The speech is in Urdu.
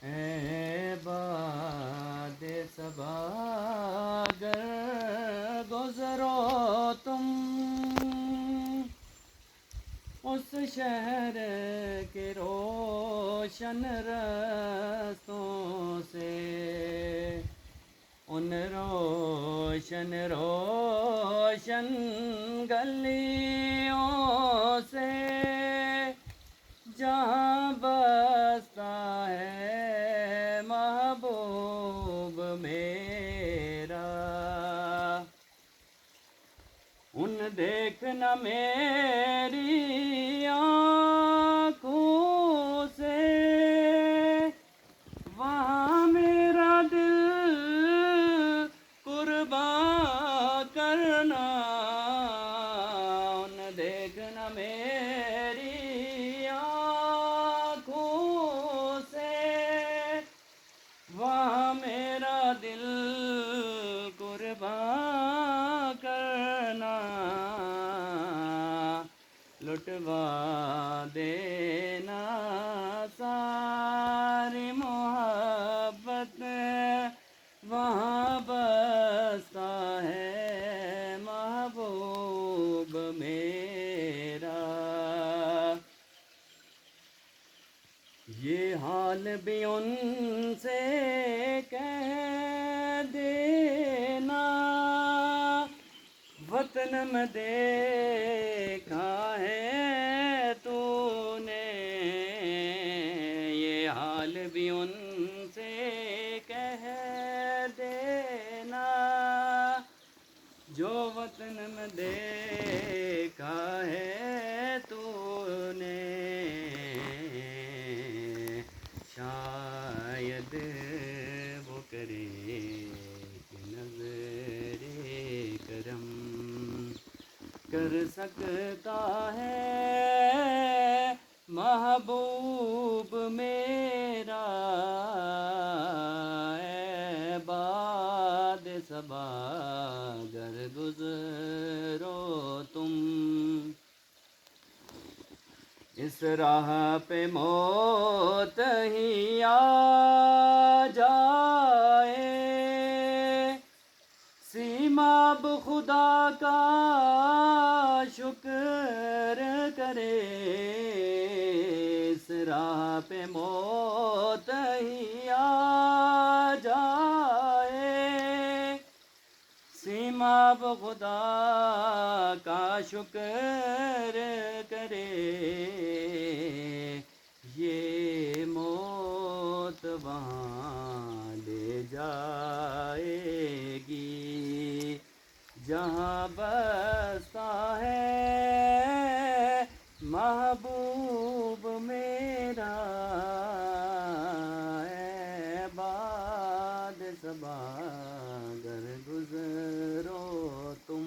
اے باد صبا گر گزرو تم اس شہر کے روشن رستوں سے، ان روشن روشن گلیوں سے، جہاں بستا ہے محبوب میرا۔ ان دیکھنا میری آنکھوں سے، وہاں میرا دل قربان کرنا۔ ان دیکھنا میری آنکھوں سے، وہاں میرا دل قربان کرنا۔ لٹوا دینا ساری محبت، وہاں بستا ہے محبوب میرا۔ یہ حال بھی ان سے کہہ دینا، وطن میں دیکھا ہے تو نے۔ یہ حال بھی ان سے کہہ دینا، جو وطن میں دیکھا ہے تو نے۔ شاید وہ کرے کہ نظر کرم کر سکتا ہے محبوب میرا۔ اے باد صبا گر گزرو تم اس راہ پہ موت ہی آ جائے، سیماب خدا کا شکر کرے۔ اس راہ پہ موت ہی آ جائے، سیماب خدا کا شکر کرے۔ یہ موت وہاں لے جائے گی جہاں بستا ہے محبوب میرا۔ اے باد صبا گر گزرو تم